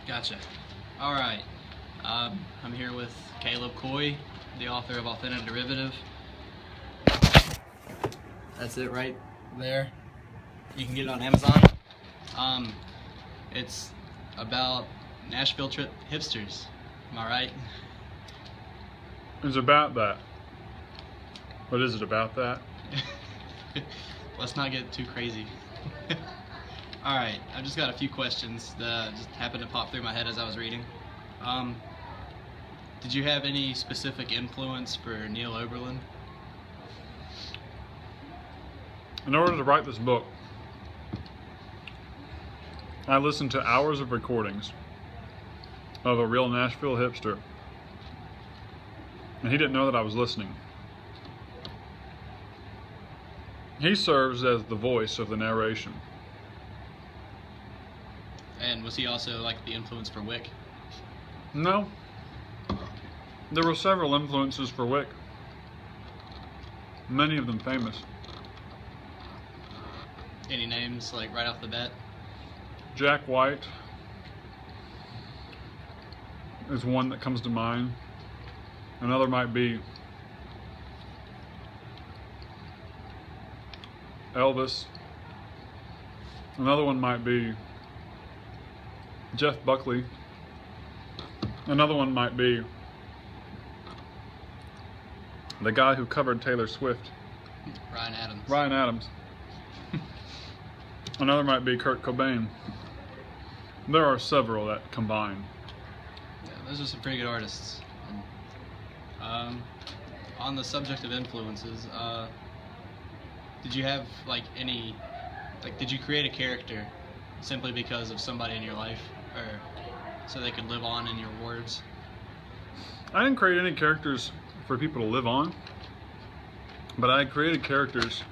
Gotcha. All right. I'm here with Caleb Coy, the author of Authentic Derivative. That's it right there. You can get it on Amazon. It's about Nashville trip hipsters. Am I right? It's about that. What is it about that? Let's not get too crazy. All right, I've just got a few questions that just happened to pop through my head as I was reading. Did you have any specific influence for Neil Oberlin? In order to write this book, I listened to hours of recordings of a real Nashville hipster, and he didn't know that I was listening. He serves as the voice of the narration. And was he also like the influence for Wick? No. There were several influences for Wick, many of them famous. Any names like right off the bat? Jack White is one that comes to mind. Another might be Elvis. Another one might be Jeff Buckley. Another one might be the guy who covered Taylor Swift, Ryan Adams. Ryan Adams. Another might be Kurt Cobain. There are several that combine. Yeah, those are some pretty good artists. On the subject of influences, did you have like any, did you create a character simply because of somebody in your life, or so they could live on in your words? I didn't create any characters for people to live on, but I created characters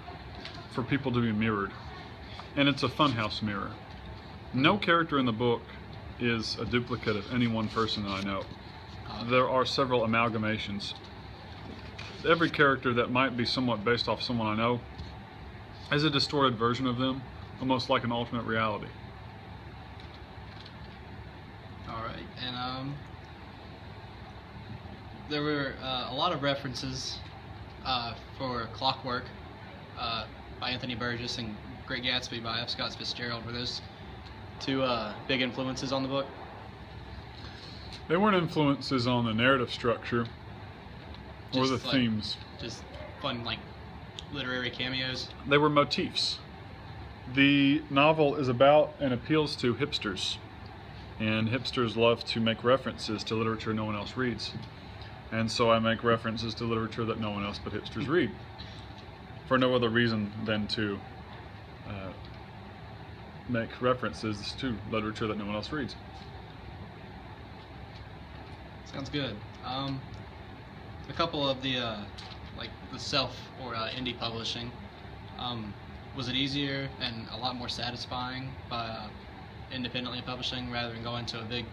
for people to be mirrored. And it's a funhouse mirror. No character in the book is a duplicate of any one person that I know. There are several amalgamations. Every character that might be somewhat based off someone I know is a distorted version of them, almost like an alternate reality. All right, and there were a lot of references for Clockwork by Anthony Burgess and Great Gatsby by F. Scott Fitzgerald. Were those two big influences on the book? They weren't influences on the narrative structure or the Just, themes. Just fun, literary cameos? They were motifs. The novel is about and appeals to hipsters. And hipsters love to make references to literature no one else reads. And so I make references to literature that no one else but hipsters read, for no other reason than to make references to literature that no one else reads. Sounds good. A couple of the the self or indie publishing, was it easier and a lot more satisfying by independently publishing rather than going to a big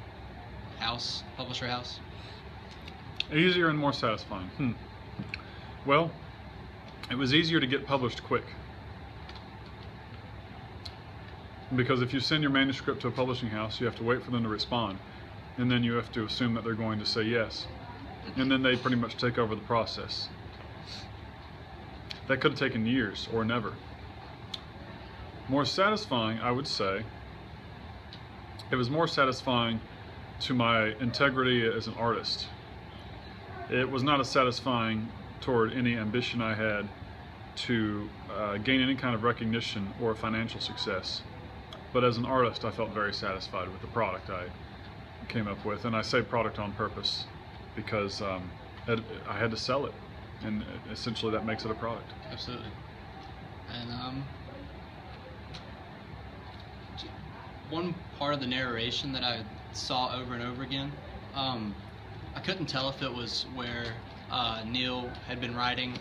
publisher house? Easier and more satisfying. Well, it was easier to get published quick. Because if you send your manuscript to a publishing house, you have to wait for them to respond. And then you have to assume that they're going to say yes. And then they pretty much take over the process. That could have taken years or never. More satisfying, I would say, it was more satisfying to my integrity as an artist. It was not as satisfying toward any ambition I had to gain any kind of recognition or financial success. But as an artist, I felt very satisfied with the product I came up with. And I say product on purpose because I had to sell it. And essentially that makes it a product. Absolutely. And one part of the narration that I saw over and over again, I couldn't tell if it was where Neil had been writing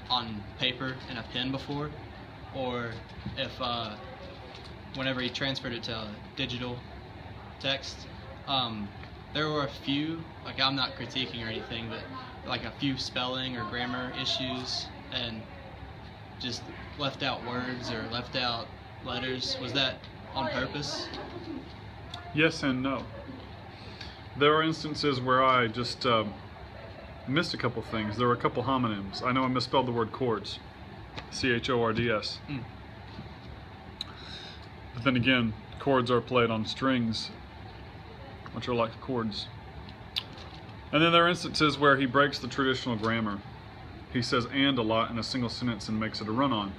on paper and a pen before, or if whenever he transferred it to digital text. There were a few, I'm not critiquing or anything, but a few spelling or grammar issues and just left out words or left out letters. Was that on purpose? Yes and no. There are instances where I just missed a couple things. There were a couple homonyms. I know I misspelled the word chords. C-H-O-R-D-S. But then again, chords are played on strings, which are like chords. And then there are instances where he breaks the traditional grammar. He says "and" a lot in a single sentence and makes it a run-on.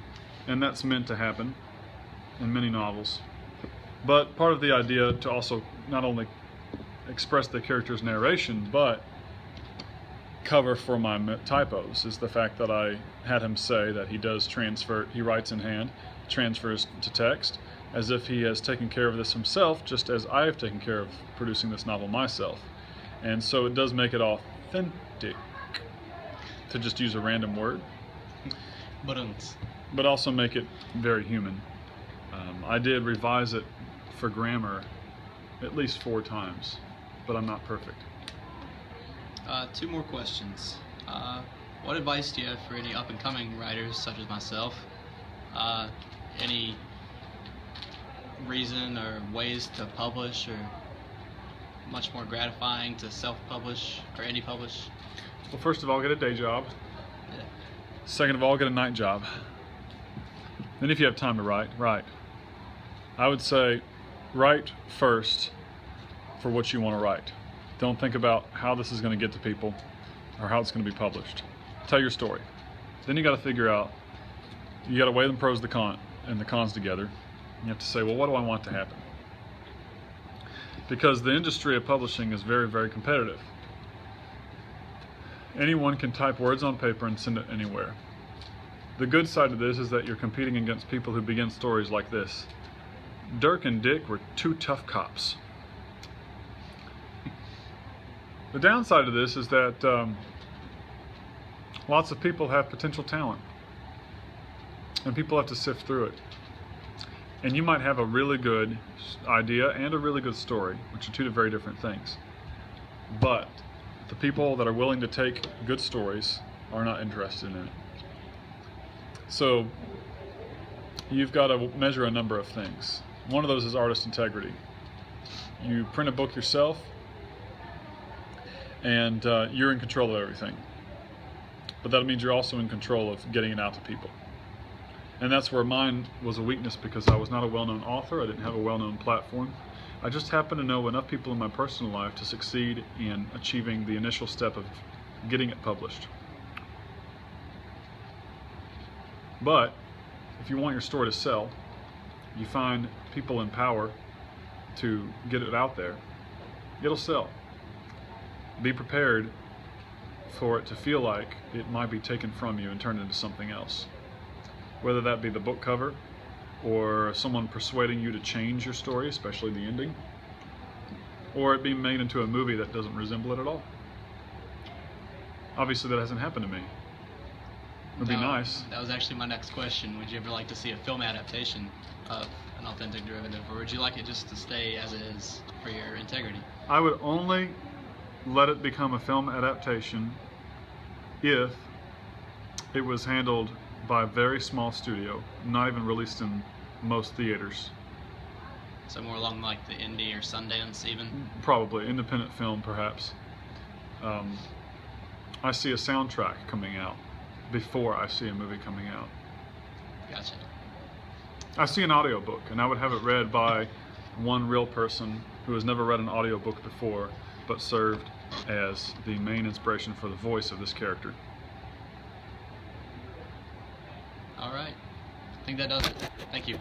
And that's meant to happen in many novels. But part of the idea to also not only express the character's narration, but cover for my typos is the fact that I had him say that he does transfer, he writes in hand, transfers to text, as if he has taken care of this himself, just as I have taken care of producing this novel myself. And so it does make it authentic, to just use a random word, but also make it very human. I did revise it for grammar at least 4 times, but I'm not perfect. 2 more questions. What advice do you have for any up-and-coming writers such as myself? Any reason or ways to publish, or much more gratifying to self-publish or indie publish? Well, first of all, get a day job. Yeah. Second of all, get a night job. Then if you have time to write. I would say write first for what you want to write. Don't think about how this is going to get to people or how it's going to be published. Tell your story. Then you got to figure out, you got to weigh the pros and the cons together. You have to say, well, what do I want to happen? Because the industry of publishing is very, very competitive. Anyone can type words on paper and send it anywhere. The good side of this is that you're competing against people who begin stories like this. Dirk and Dick were 2 tough cops. The downside of this is that lots of people have potential talent, and people have to sift through it. And you might have a really good idea and a really good story, which are 2 very different things. But the people that are willing to take good stories are not interested in it. So you've got to measure a number of things. One of those is artist integrity. You print a book yourself, and you're in control of everything. But that means you're also in control of getting it out to people. And that's where mine was a weakness, because I was not a well-known author. I didn't have a well-known platform. I just happened to know enough people in my personal life to succeed in achieving the initial step of getting it published. But if you want your story to sell, you find people in power to get it out there, it'll sell. Be prepared for it to feel like it might be taken from you and turned into something else. Whether that be the book cover, or someone persuading you to change your story, especially the ending, or it being made into a movie that doesn't resemble it at all. Obviously that hasn't happened to me. It would be nice. That was actually my next question. Would you ever like to see a film adaptation of an authentic derivative, or would you like it just to stay as it is for your integrity? I would only let it become a film adaptation if it was handled by a very small studio, not even released in most theaters. So more along like the indie or Sundance even? Probably, independent film perhaps. I see a soundtrack coming out before I see a movie coming out. Gotcha. I see an audiobook, and I would have it read by one real person who has never read an audiobook before, but served as the main inspiration for the voice of this character. All right. I think that does it. Thank you.